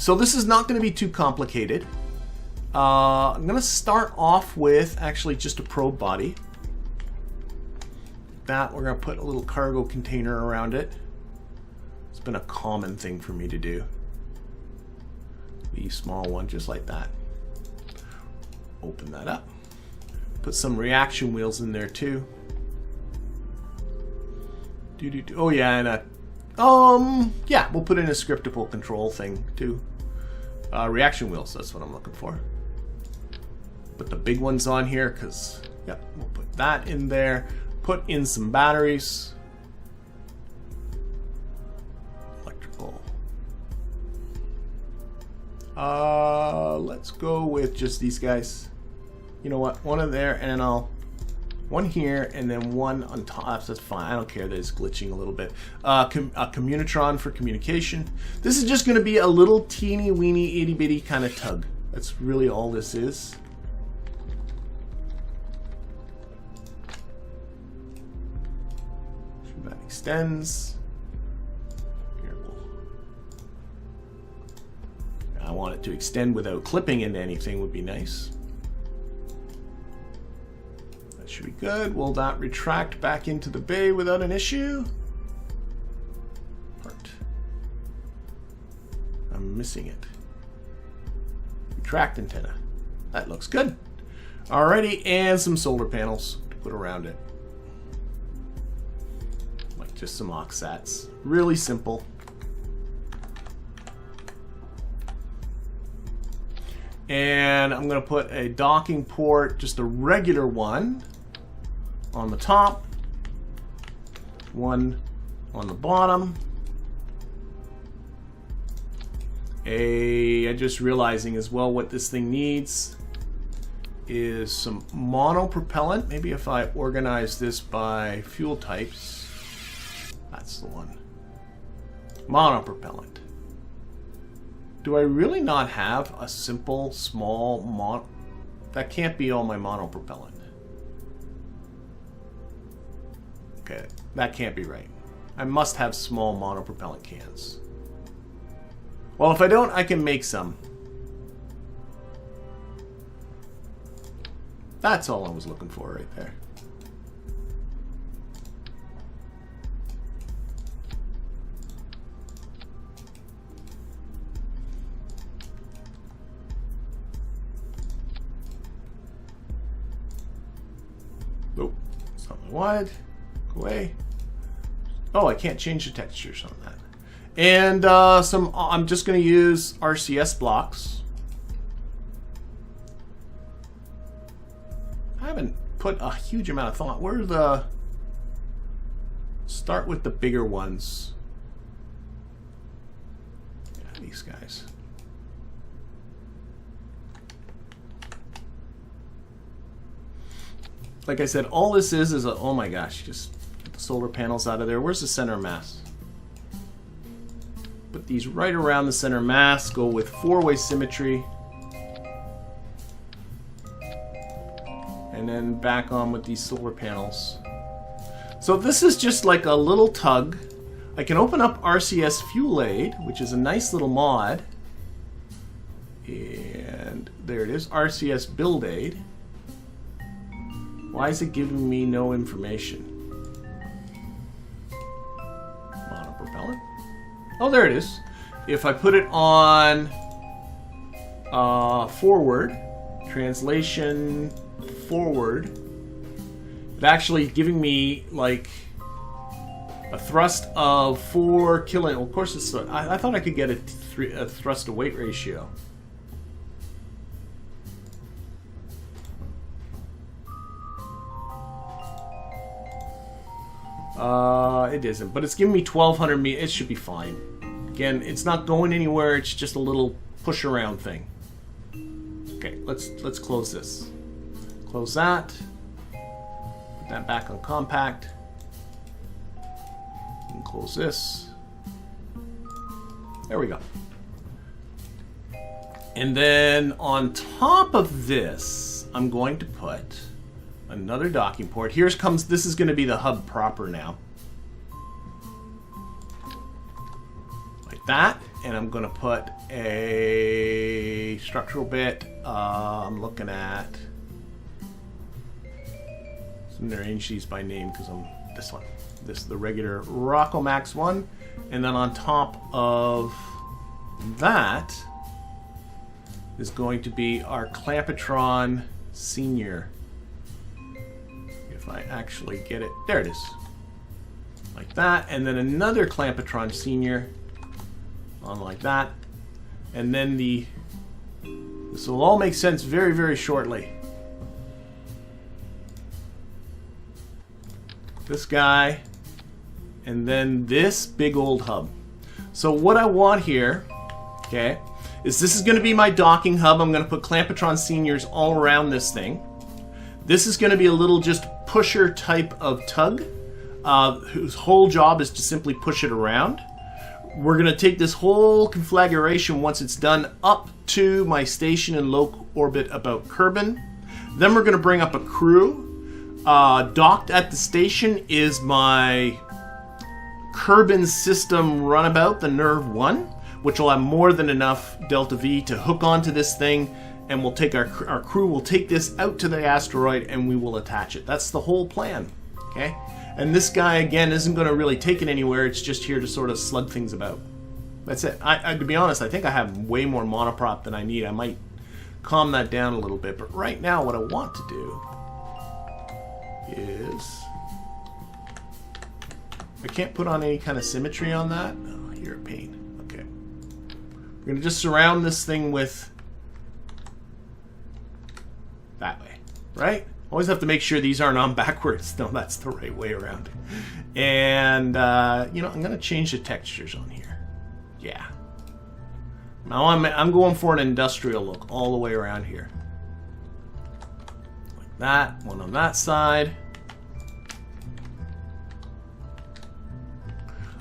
So this is not going to be too complicated. I'm going to start off with actually just a probe body. That we're going to put a little cargo container around it. It's been a common thing for me to do. The small one, just like that. Open that up. Put some reaction wheels in there too. Oh yeah, and yeah, we'll put in a scriptable control thing too. Reaction wheels, that's what I'm looking for. Put the big ones on here because, yeah, we'll put that in there. Put in some batteries. Electrical. Let's go with just these guys. You know what? One in there, and one here, and then one on top. That's fine. I don't care that it's glitching a little bit. A communitron for communication. This is just going to be a little teeny weeny itty bitty kind of tug. That's really all this is. That extends. Here I want it to extend without clipping into anything would be nice. Should be good. Will that retract back into the bay without an issue? Part. I'm missing it. Retract antenna. That looks good. Alrighty, and some solar panels to put around it. Like just some aux sats. Really simple. And I'm going to put a docking port, just a regular one, on the top, one on the bottom. I'm just realizing as well what this thing needs is some monopropellant. Maybe if I organize this by fuel types, that's the one. Monopropellant. Do I really not have a simple small that can't be all my monopropellant. Okay, that can't be right. I must have small monopropellant cans. Well, if I don't, I can make some. That's all I was looking for right there. Oh, that's not what I wanted. Go away. Oh, I can't change the textures on that. And I'm just going to use RCS blocks. I haven't put a huge amount of thought. Where are the... Start with the bigger ones. Yeah, these guys. Like I said, all this is a... Oh my gosh, just get the solar panels out of there. Where's the center mass? Put these right around the center mass. Go with four-way symmetry. And then back on with these solar panels. So this is just like a little tug. I can open up RCS Build Aid, which is a nice little mod. And there it is, RCS Build Aid. Why is it giving me no information? Monopropellant. Oh, there it is. If I put it on forward, translation forward, it's actually giving me like a thrust of 4 kilo. Well, of course, it's. I thought I could get a thrust to weight ratio. It isn't, but it's giving me 1,200 meters. It should be fine. Again, it's not going anywhere. It's just a little push around thing. Okay, let's close this. Close that. Put that back on compact. And close this. There we go. And then on top of this, I'm going to put another docking port. Here comes, this is going to be the hub proper now. Like that. and I'm going to put a structural bit. I'm looking at, I'm going to arrange these by name because I'm this one. This is the regular Rocco Max one. And then on top of that is going to be our Clampetron Senior. If I actually get it, there it is. Like that, and then another Clampetron Senior on like that, and then this will all make sense very, very shortly. This guy, and then this big old hub. So what I want here, okay, is this is going to be my docking hub. I'm going to put Clampetron Seniors all around this thing. This is going to be a little just pusher type of tug, whose whole job is to simply push it around. We're going to take this whole configuration once it's done up to my station in low orbit about Kerbin. Then we're going to bring up a crew. Docked at the station is my Kerbin system runabout, the Nerve 1, which will have more than enough Delta V to hook onto this thing, and we'll take our crew will take this out to the asteroid and we will attach it. That's the whole plan, okay? And this guy, again, isn't going to really take it anywhere. It's just here to sort of slug things about. That's it. To be honest, I think I have way more monoprop than I need. I might calm that down a little bit. But right now, what I want to do is... I can't put on any kind of symmetry on that. Oh, you're a pain. Okay. We're going to just surround this thing with... that way. Right? Always have to make sure these aren't on backwards. No, that's the right way around. And, you know, I'm going to change the textures on here. Yeah. Now I'm going for an industrial look all the way around here. Like that. One on that side.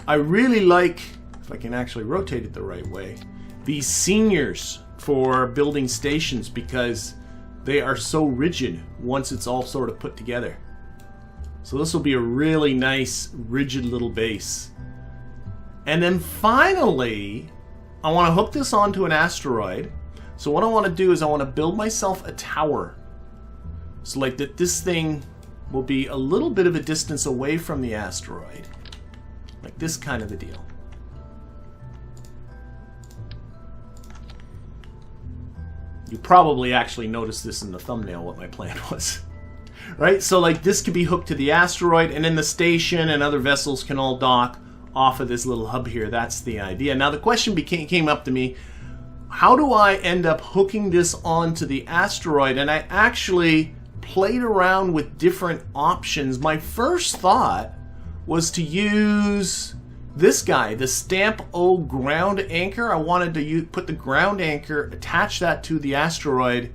I really like, if I can actually rotate it the right way, these seniors for building stations because they are so rigid once it's all sort of put together. So this will be a really nice, rigid little base. And then finally, I want to hook this onto an asteroid. So what I want to do is I want to build myself a tower. So like that this thing will be a little bit of a distance away from the asteroid. Like this kind of a deal. You probably actually noticed this in the thumbnail, what my plan was. Right? So like this could be hooked to the asteroid, and then the station and other vessels can all dock off of this little hub here. That's the idea. Now the question came up to me, how do I end up hooking this onto the asteroid? And I actually played around with different options. My first thought was to use this guy, the Stamp O ground anchor. I wanted to put the ground anchor, attach that to the asteroid,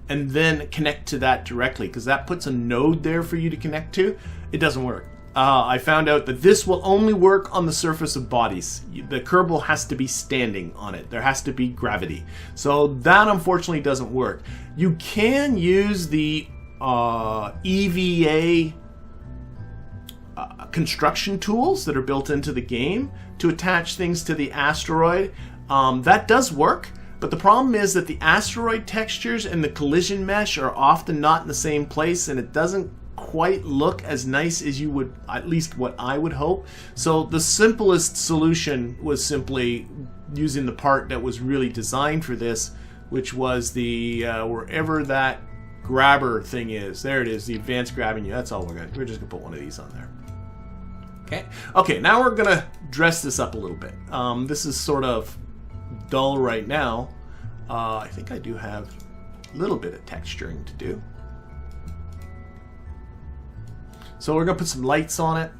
and then connect to that directly, because that puts a node there for you to connect to. It doesn't work. I found out that this will only work on the surface of bodies. The Kerbal has to be standing on it. There has to be gravity. So that unfortunately doesn't work. You can use the EVA construction tools that are built into the game to attach things to the asteroid. That does work, but the problem is that the asteroid textures and the collision mesh are often not in the same place, and it doesn't quite look as nice as you would, at least what I would hope. So the simplest solution was simply using the part that was really designed for this, which was the wherever that grabber thing is. There it is, the advanced grabbing unit. That's all we're just gonna put one of these on there. Okay, now we're gonna dress this up a little bit. This is sort of dull right now. I think I do have a little bit of texturing to do. So we're gonna put some lights on it.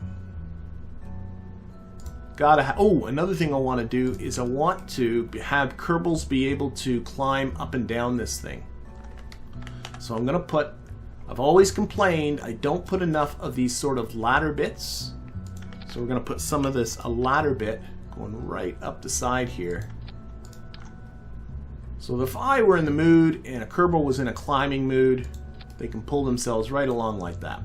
Oh, another thing I want to do is I want to have Kerbals be able to climb up and down this thing. So I'm gonna put, I've always complained I don't put enough of these sort of ladder bits. So we're going to put some of this, a ladder bit, going right up the side here. So if I were in the mood and a Kerbal was in a climbing mood, they can pull themselves right along like that.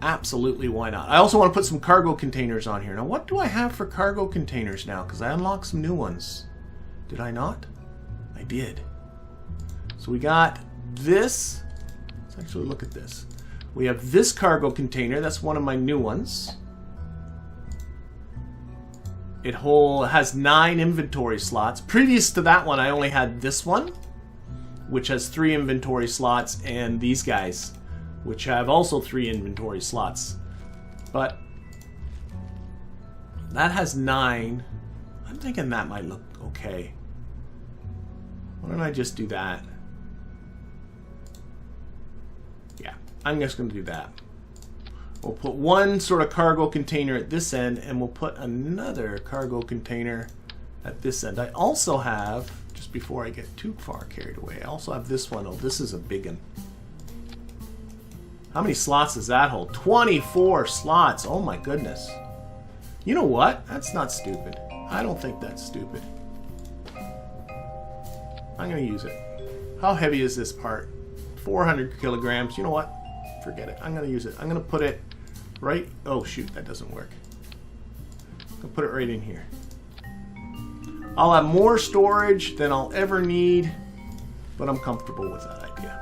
Absolutely, why not? I also want to put some cargo containers on here. Now, what do I have for cargo containers now? Because I unlocked some new ones. Did I not? I did. So we got this. Let's actually look at this. We have this cargo container. That's one of my new ones. It has 9 inventory slots. Previous to that one, I only had this one, which has 3 inventory slots, and these guys, which have also 3 inventory slots. But that has 9. I'm thinking that might look okay. Why don't I just do that? Yeah, I'm just going to do that. We'll put one sort of cargo container at this end, and we'll put another cargo container at this end. I also have, just before I get too far carried away, I also have this one. Oh, this is a big one. How many slots does that hold? 24 slots. Oh my goodness. You know what? That's not stupid. I don't think that's stupid. I'm going to use it. How heavy is this part? 400 kilograms. You know what? Forget it. I'm going to use it. I'm going to put it right... Oh, shoot. That doesn't work. I'm going to put it right in here. I'll have more storage than I'll ever need, but I'm comfortable with that idea.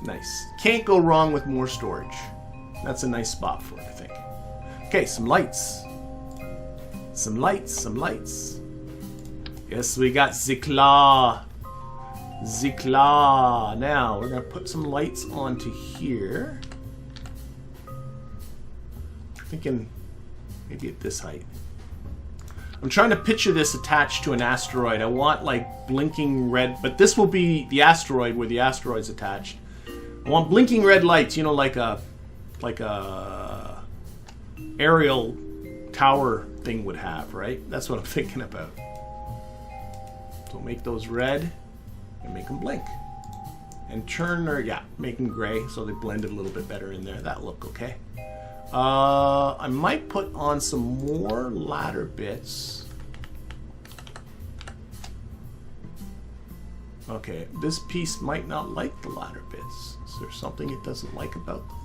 Nice. Can't go wrong with more storage. That's a nice spot for it, I think. Okay, some lights. Some lights, some lights. Yes, we got Zikla. Zikla. Now, we're going to put some lights onto here. I'm thinking maybe at this height. I'm trying to picture this attached to an asteroid. I want like blinking red, but this will be the asteroid where the asteroid's attached. I want blinking red lights, you know, like a aerial tower thing would have, right? That's what I'm thinking about. So make those red and make them blink. And turn or make them gray so they blend it a little bit better in there. That'll look okay. I might put on some more ladder bits. Okay, this piece might not like the ladder bits. Is there something it doesn't like about them?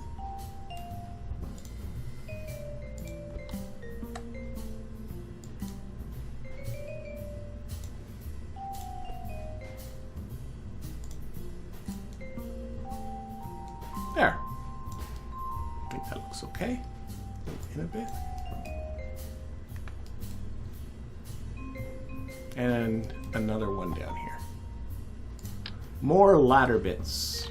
There. I think that looks okay. In a bit. And another one down here. More ladder bits.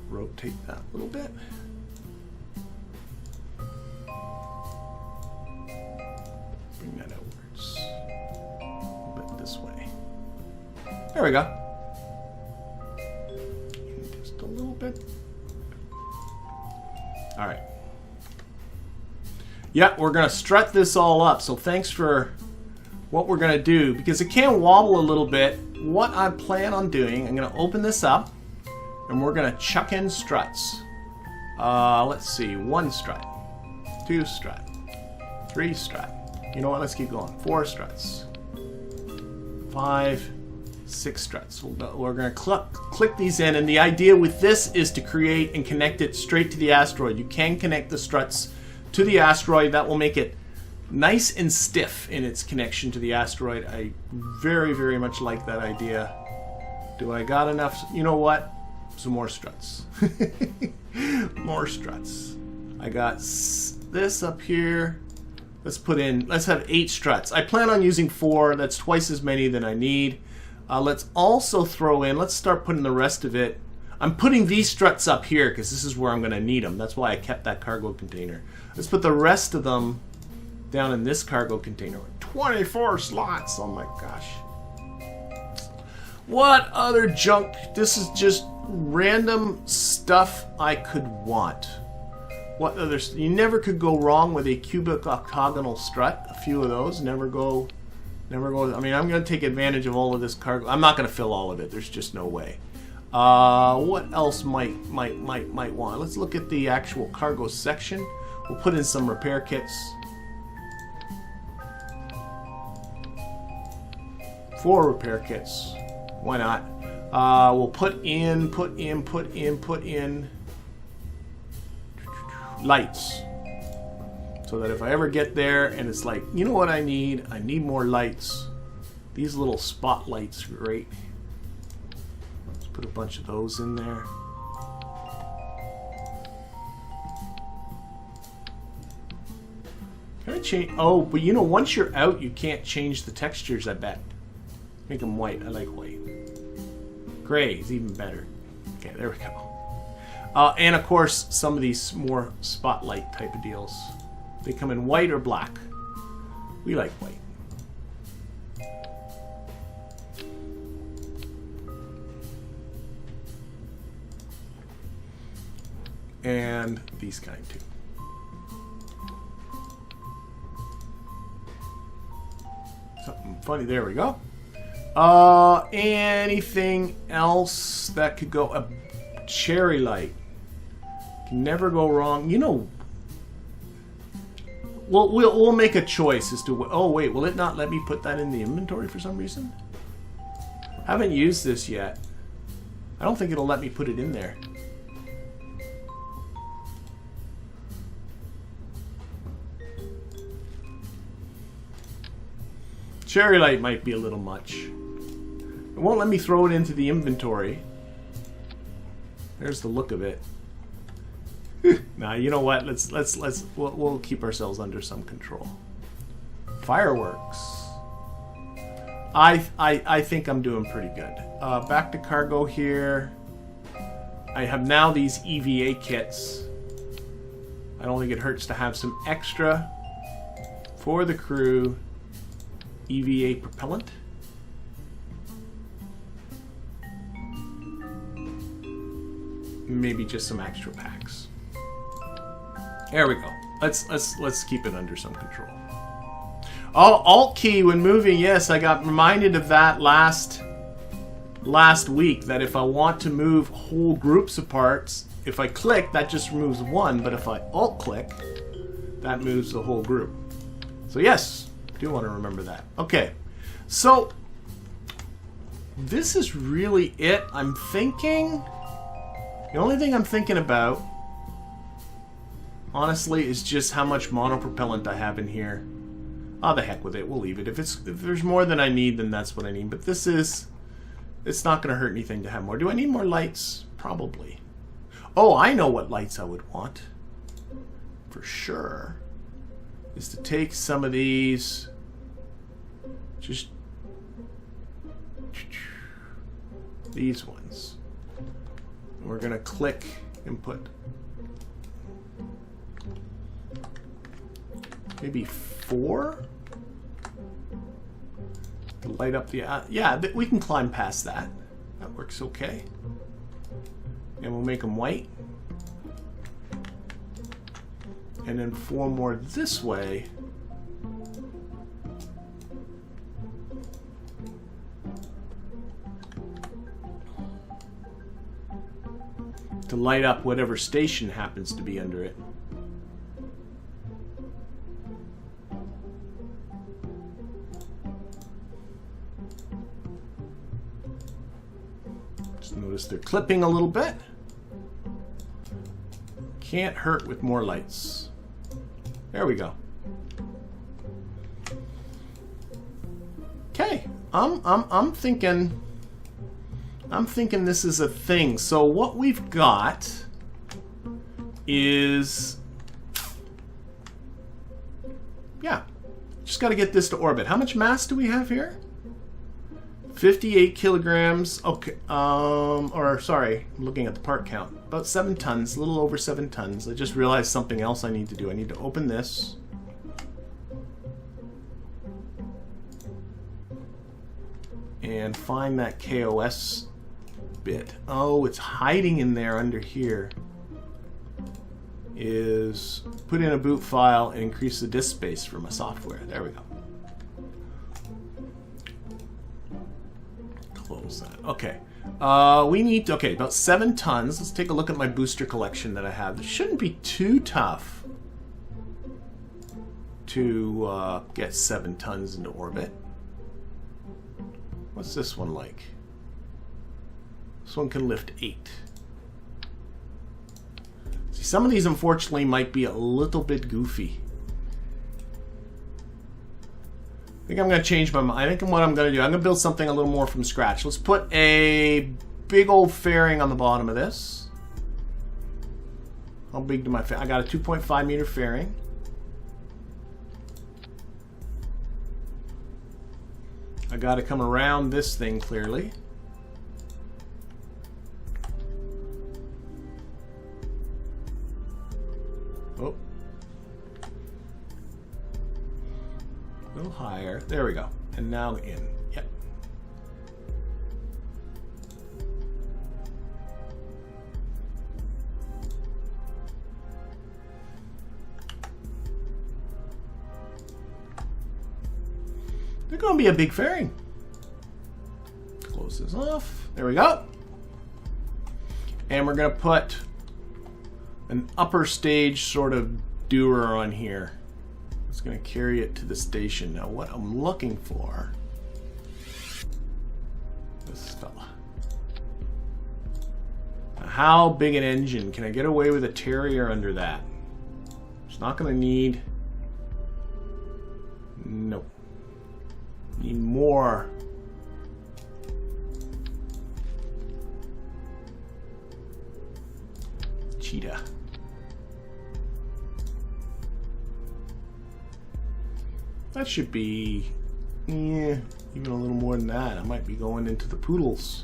Rotate that a little bit. Bring that outwards. A little bit this way. There we go. Just a little bit. All right. Yeah, we're going to strut this all up. So thanks for what we're going to do. Because it can wobble a little bit. What I plan on doing, I'm going to open this up. And we're going to chuck in struts. Let's see. 1 strut. 2 strut. 3 strut. You know what? Let's keep going. 4 struts. 5, 6 struts. We're going to click these in. And the idea with this is to create and connect it straight to the asteroid. You can connect the struts to the asteroid. That will make it nice and stiff in its connection to the asteroid. I very, very much like that idea. Do I got enough? You know what? Some more struts. More struts. I got this up here. Let's have 8 struts. I plan on using 4. That's twice as many than I need. Let's also throw in, let's start putting the rest of it. I'm putting these struts up here because this is where I'm going to need them. That's why I kept that cargo container. Let's put the rest of them down in this cargo container. 24 slots. Oh my gosh. What other junk? This is just random stuff I could want. What other? You never could go wrong with a cubic octagonal strut. A few of those never go. I mean, I'm going to take advantage of all of this cargo. I'm not going to fill all of it. There's just no way. What else might want? Let's look at the actual cargo section. We'll put in some repair kits. 4 repair kits. Why not? We'll put in lights. So that if I ever get there and it's like, you know what I need? I need more lights. These little spotlights are great. Let's put a bunch of those in there. Can I change? Oh, but you know, once you're out, you can't change the textures, I bet. Make them white. I like white. Gray is even better. Okay, there we go. And of course, some of these more spotlight type of deals. They come in white or black. We like white. And these kind too. Something funny. There we go. Anything else that could go? A cherry light. Can never go wrong. You know, we'll make a choice as to. Oh wait, will it not let me put that in the inventory for some reason? Haven't used this yet. I don't think it'll let me put it in there. Cherry light might be a little much. It won't let me throw it into the inventory. There's the look of it. Nah, you know what? We'll keep ourselves under some control. Fireworks. I think I'm doing pretty good. Back to cargo here. I have now these EVA kits. I don't think it hurts to have some extra for the crew. EVA propellant. Maybe just some extra packs. There we go. Let's keep it under some control. Oh, Alt key when moving. Yes, I got reminded of that last week, that if I want to move whole groups of parts, if I click, that just removes one, but if I Alt click, that moves the whole group. So yes, do want to remember that. Okay, so this is really it. I'm thinking, the only thing I'm thinking about, honestly, is just how much monopropellant I have in here. Oh, the heck with it. We'll leave it. If there's more than I need, then that's what I need. But this is, it's not going to hurt anything to have more. Do I need more lights? Probably. Oh, I know what lights I would want. For sure. Is to take some of these, just these ones. And we're going to click and put maybe 4 to light up the yeah, we can climb past that. That works okay. And we'll make them white. And then 4 more this way. To light up whatever station happens to be under it. Just notice they're clipping a little bit. Can't hurt with more lights. There we go. Okay, I'm thinking this is a thing. So what we've got is, yeah, just got to get this to orbit. How much mass do we have here? 58 kilograms. Okay, or sorry, I'm looking at the part count. About 7 tons, a little over 7 tons. I just realized something else I need to do. I need to open this. And find that KOS bit. Oh, it's hiding in there under here. Is put in a boot file and increase the disk space for my software. There we go. Close that. Okay. We need to, okay, about 7 tons. Let's take a look at my booster collection that I have. It shouldn't be too tough to get 7 tons into orbit. What's this one like? This one can lift 8. See, some of these unfortunately might be a little bit goofy. I think I'm going to change my mind. I think what I'm going to do, I'm going to build something a little more from scratch. Let's put a big old fairing on the bottom of this. How big do my fairing? I got a 2.5 meter fairing. I got to come around this thing clearly. Oh. A little higher. There we go. And now in. Yep. They're going to be a big fairing. Close this off. There we go. And we're going to put an upper stage sort of doer on here. It's going to carry it to the station. Now what I'm looking for, this fella. Now, how big an engine? Can I get away with a Terrier under that? It's not going to need, nope. Need more. Cheetah. That should be, yeah, even a little more than that. I might be going into the poodles.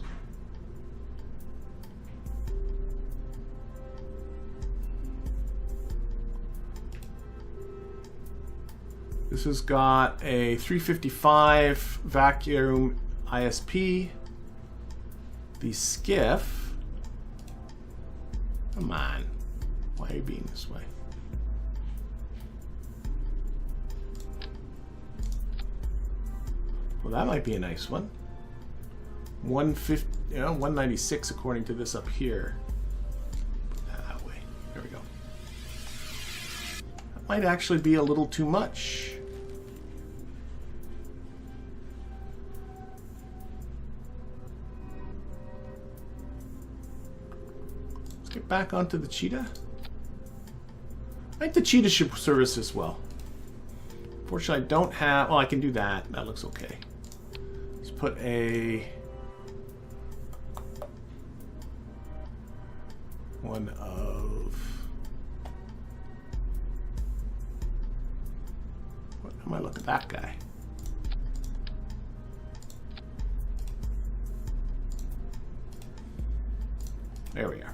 This has got a 355 vacuum ISP. The skiff. Come on. Why are you being this way? Well, that might be a nice one. 150, you know, 196 according to this up here. Put that way. There we go. That might actually be a little too much. Let's get back onto the cheetah. I think the cheetah should service this well. Unfortunately, I don't have... Oh, I can do that. That looks okay. Let's put a... one of... What am I looking at? That guy. There we are.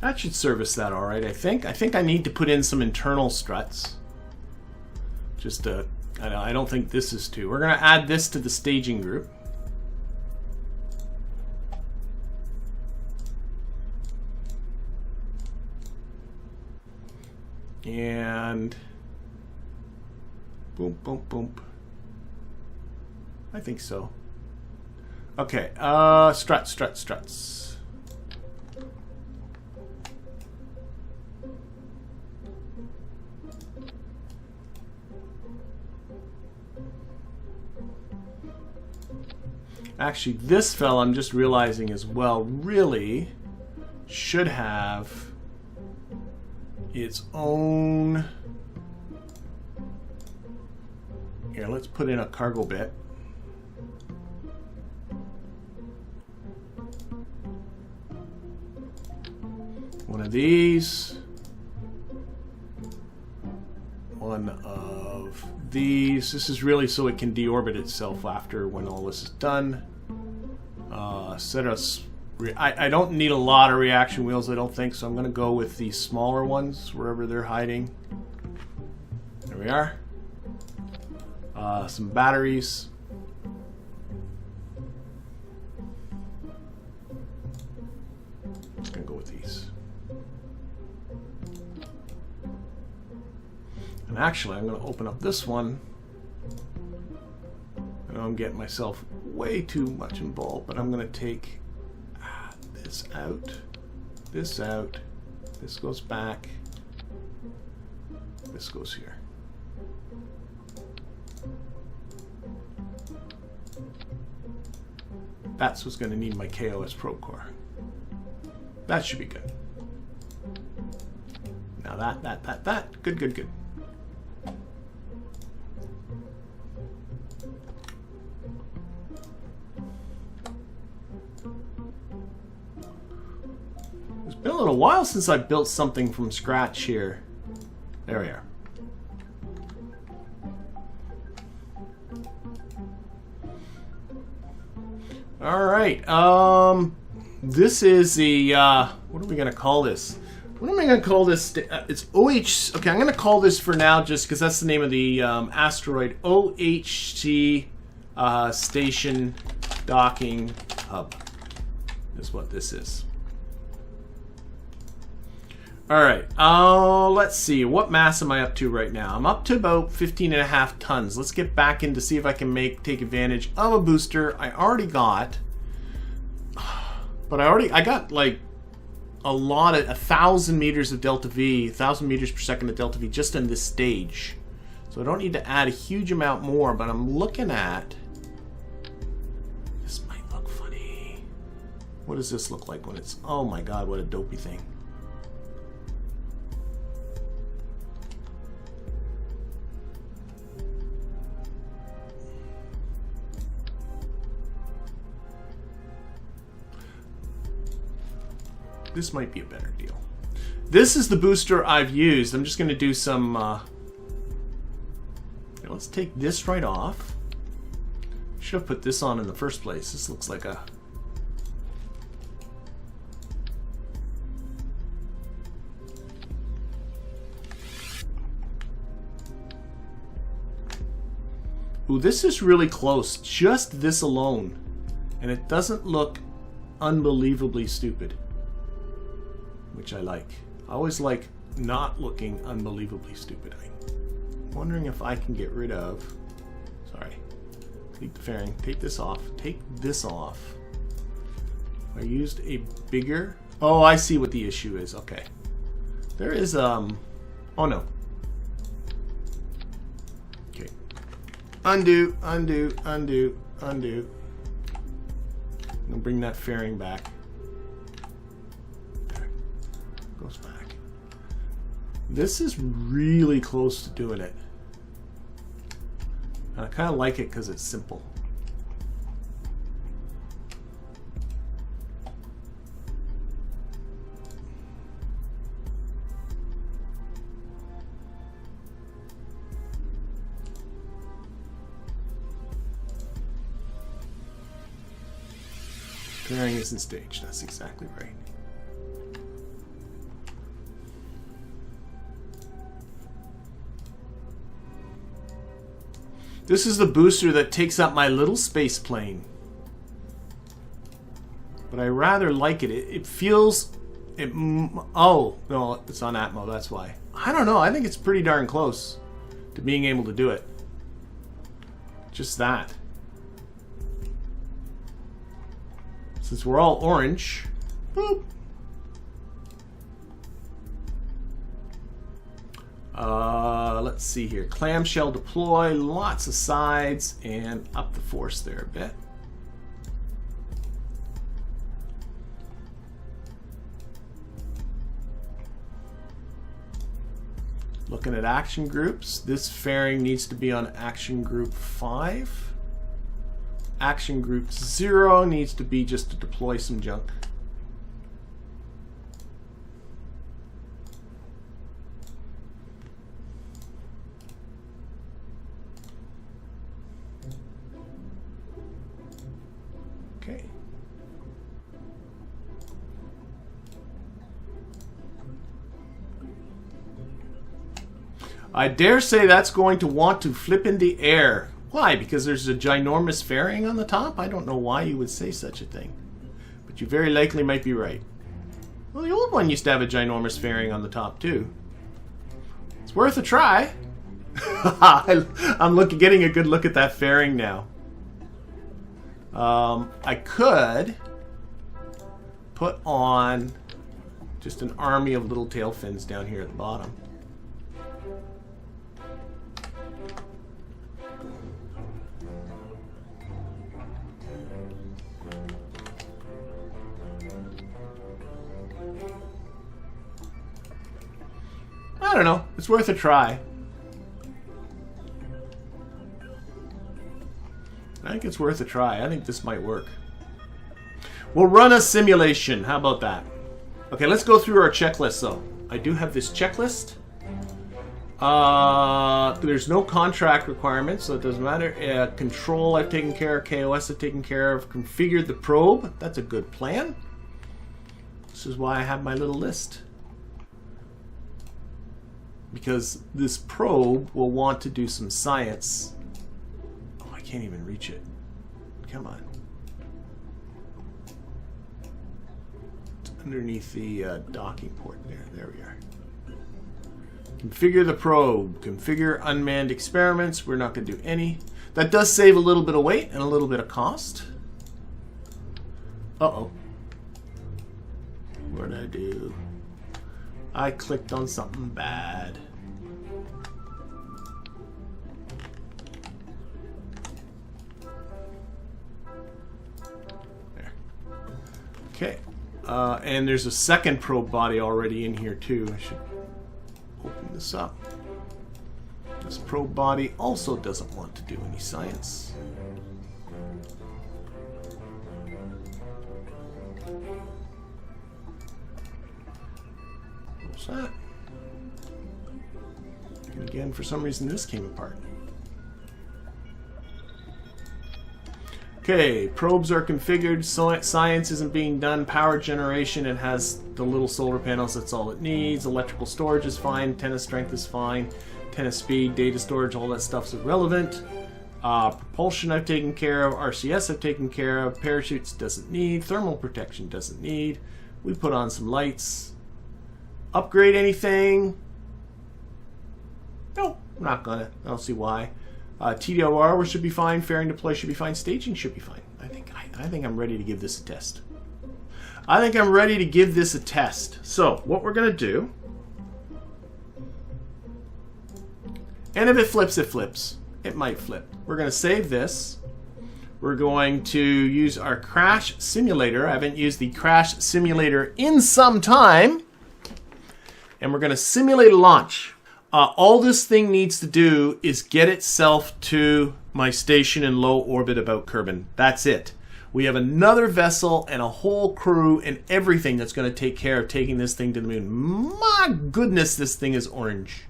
That should service that all right, I think. I think I need to put in some internal struts. Just to, I don't think this is too. We're going to add this to the staging group. And boom, boom, boom. I think so. Okay, struts. Actually, this fella, I'm just realizing as well, really should have its own... Here, let's put in a cargo bit. One of these. One of these. This is really so it can deorbit itself after when all this is done. Set us. I don't need a lot of reaction wheels, I don't think, so I'm going to go with these smaller ones wherever they're hiding. There we are. Some batteries. Just going to go with these. And actually, I'm going to open up this one. I know I'm getting myself way too much involved, but I'm going to take this out, this out, this goes back, this goes here. That's what's going to need my KOS probe core. That should be good. Now that. Good, good, good. It's been a little while since I built something from scratch here. There we are. All right. This is the what are we gonna call this? What am I gonna call this? It's OH. Okay, I'm gonna call this for now, just because that's the name of the asteroid OHC station docking hub. Is what this is. All right. Let's see. What mass am I up to right now? I'm up to about 15.5 tons. Let's get back in to see if I can take advantage of a booster I already got. But I got like a lot of 1,000 meters of delta V, 1,000 meters per second of delta V just in this stage. So I don't need to add a huge amount more, but I'm looking at, this might look funny. What does this look like when it's, oh my God, what a dopey thing. This might be a better deal. This is the booster I've used. I'm just going to do some... let's take this right off. Should have put this on in the first place. This looks like a... Ooh, this is really close. Just this alone. And it doesn't look unbelievably stupid. Which I like. I always like not looking unbelievably stupid. I'm wondering if I can get rid of... Sorry. Take the fairing. Take this off. Take this off. I used a bigger... Oh, I see what the issue is. Okay. There is, Oh, no. Okay. Undo, undo, undo, undo. I'm going to bring that fairing back. Goes back. This is really close to doing it. And I kind of like it because it's simple. Fairing isn't staged. That's exactly right. This is the booster that takes up my little space plane. But I rather like it. It feels... oh, no, it's on Atmo, that's why. I don't know, I think it's pretty darn close to being able to do it. Just that. Since we're all orange... Boop. Let's see here. Clamshell deploy, lots of sides, and up the force there a bit. Looking at action groups, this fairing needs to be on action group 5. Action group 0 needs to be just to deploy some junk. Okay. I dare say that's going to want to flip in the air. Why? Because there's a ginormous fairing on the top? I don't know why you would say such a thing. But you very likely might be right. Well, the old one used to have a ginormous fairing on the top too. It's worth a try. I'm getting a good look at that fairing now. I could put on just an army of little tail fins down here at the bottom. I don't know. It's worth a try. I think it's worth a try. I think this might work. We'll run a simulation. How about that? Okay, let's go through our checklist, though. I do have this checklist. There's no contract requirements, so it doesn't matter. Control I've taken care of. KOS I've taken care of. Configured the probe. That's a good plan. This is why I have my little list. Because this probe will want to do some science. Oh, I can't even reach it. Come on. It's underneath the docking port there. There we are. Configure the probe. Configure unmanned experiments. We're not going to do any. That does save a little bit of weight and a little bit of cost. Uh-oh. What did I do? I clicked on something bad. There. Okay. And there's a second probe body already in here too. I should open this up. This probe body also doesn't want to do any science. What's that? And again, for some reason, this came apart. Okay, probes are configured. Science isn't being done. Power generation, it has the little solar panels. That's all it needs. Electrical storage is fine. Antenna strength is fine. Antenna speed, data storage, all that stuff's irrelevant. Propulsion I've taken care of. RCS I've taken care of. Parachutes doesn't need. Thermal protection doesn't need. We put on some lights. Upgrade anything? Nope, I'm not gonna. I don't see why. TDOR should be fine. Fairing deploy should be fine. Staging should be fine. I think I'm ready to give this a test. I think I'm ready to give this a test. So what we're gonna do, and if it flips, it flips. It might flip. We're gonna save this. We're going to use our KRASH simulator. I haven't used the KRASH simulator in some time. And we're going to simulate a launch. All this thing needs to do is get itself to my station in low orbit about Kerbin. That's it. We have another vessel and a whole crew and everything that's going to take care of taking this thing to the moon. My goodness, this thing is orange.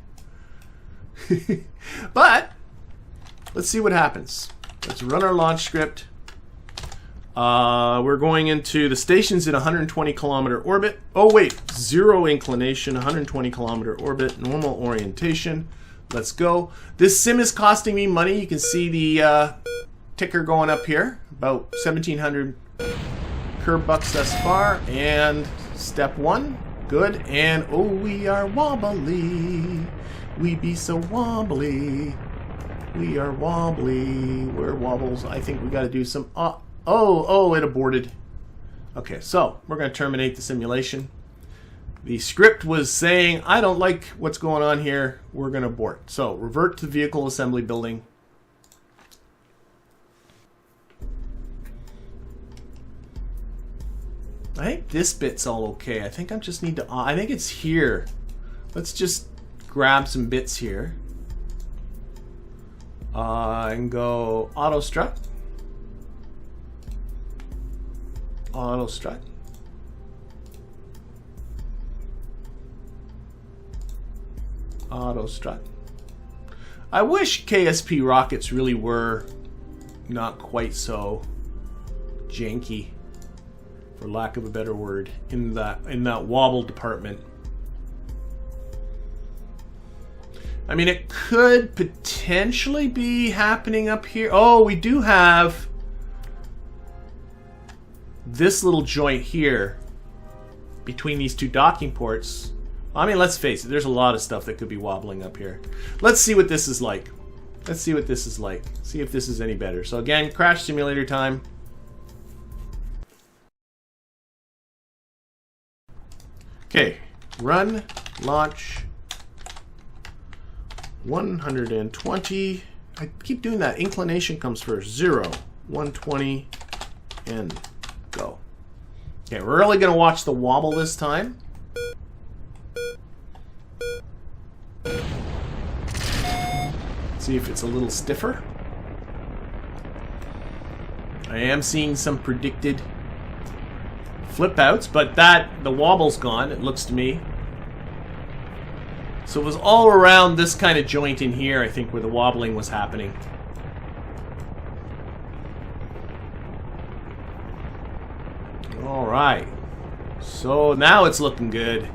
But let's see what happens. Let's run our launch script. We're going into the station's in 120 kilometer orbit. Oh wait, 0 inclination, 120 kilometer orbit, normal orientation. Let's go. This sim is costing me money. You can see the ticker going up here. About 1,700 Kerb bucks thus far. And step 1, good. And oh, we are wobbly. We be so wobbly. We are wobbly. We're wobbles. I think we got to do some. Oh, it aborted. Okay, so we're going to terminate the simulation. The script was saying, I don't like what's going on here. We're going to abort. So revert to the vehicle assembly building. I think this bit's all okay. I think I just need to, I think it's here. Let's just grab some bits here. And go auto strut. Auto strut. Auto strut. I wish KSP rockets really were not quite so janky, for lack of a better word, in that wobble department. I mean, it could potentially be happening up here. Oh, we do have this little joint here between these two docking ports. I mean, let's face it, there's a lot of stuff that could be wobbling up here. Let's see what this is like. Let's see what this is like. See if this is any better. So again, KRASH simulator time. Okay, run, launch, 120. I keep doing that. Inclination comes first. 0, 120, and go. Okay, we're really going to watch the wobble this time. See if it's a little stiffer. I am seeing some predicted flip outs, but the wobble's gone, it looks to me. So it was all around this kind of joint in here, I think, where the wobbling was happening. Alright. So now it's looking good.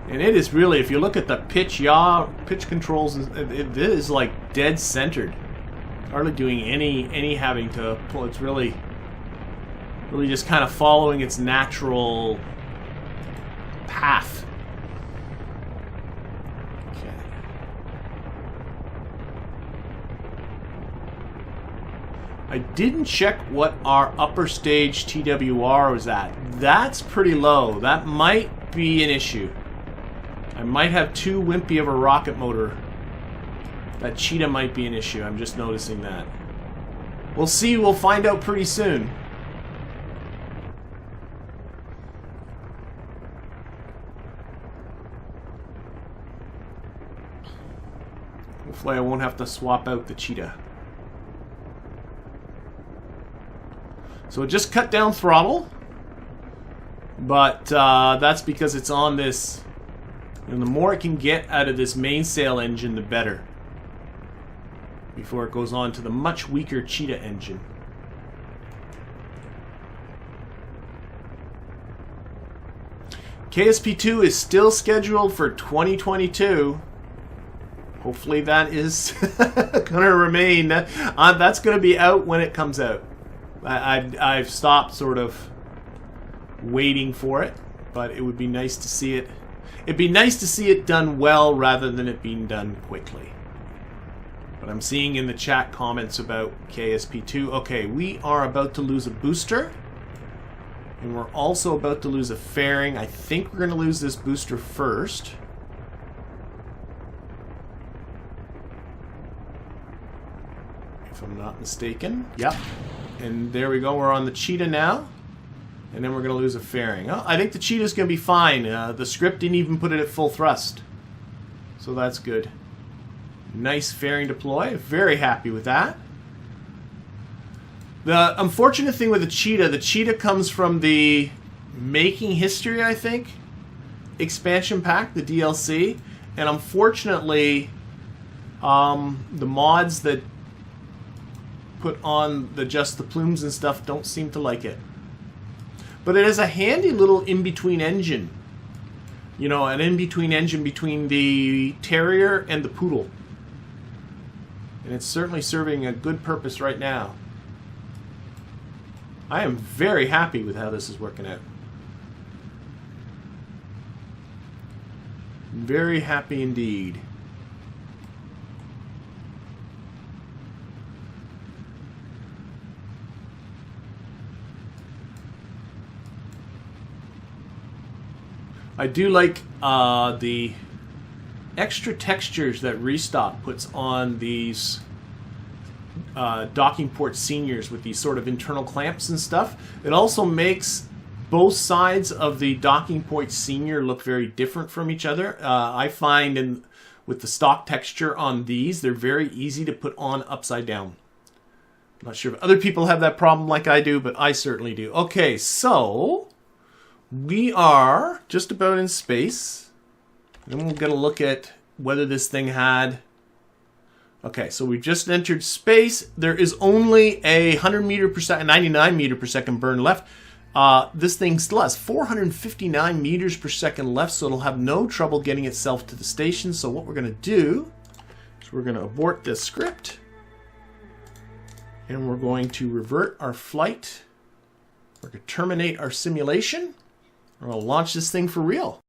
And it is really, if you look at the pitch controls, it is like dead centered. Hardly doing any having to pull. It's really just kind of following its natural path. Okay. I didn't check what our upper stage TWR was at. That's pretty low. That might be an issue. I might have too wimpy of a rocket motor. That cheetah might be an issue. I'm just noticing that. We'll see. We'll find out pretty soon. Hopefully I won't have to swap out the cheetah. So it just cut down throttle. But that's because it's on this... And the more it can get out of this mainsail engine, the better. Before it goes on to the much weaker Cheetah engine. KSP2 is still scheduled for 2022. Hopefully that is going to remain. That's going to be out when it comes out. I've stopped sort of waiting for it, but it would be nice to see it. It'd be nice to see it done well rather than it being done quickly. But I'm seeing in the chat comments about KSP2. Okay, we are about to lose a booster. And we're also about to lose a fairing. I think we're going to lose this booster first. If I'm not mistaken. Yep. And there we go. We're on the Cheetah now. And then we're going to lose a fairing. Oh, I think the Cheetah's going to be fine. The script didn't even put it at full thrust. So that's good. Nice fairing deploy. Very happy with that. The unfortunate thing with the Cheetah comes from the Making History, I think, expansion pack, the DLC. And unfortunately, the mods that put on just the plumes and stuff don't seem to like it. But it is a handy little in-between engine. You know, an in-between engine between the Terrier and the Poodle. And it's certainly serving a good purpose right now. I am very happy with how this is working out. Very happy indeed. I do like the extra textures that Restock puts on these docking port seniors with these sort of internal clamps and stuff. It also makes both sides of the docking port senior look very different from each other. I find with the stock texture on these, they're very easy to put on upside down. I'm not sure if other people have that problem like I do, but I certainly do. Okay, so... we are just about in space. Then we're going to look at whether this thing had... Okay, so we've just entered space. There is only a 100 meter per second, 99 meter per second burn left. This thing still has 459 meters per second left, so it'll have no trouble getting itself to the station. So what we're going to do is we're going to abort this script. And we're going to revert our flight. We're going to terminate our simulation. We're going to launch this thing for real.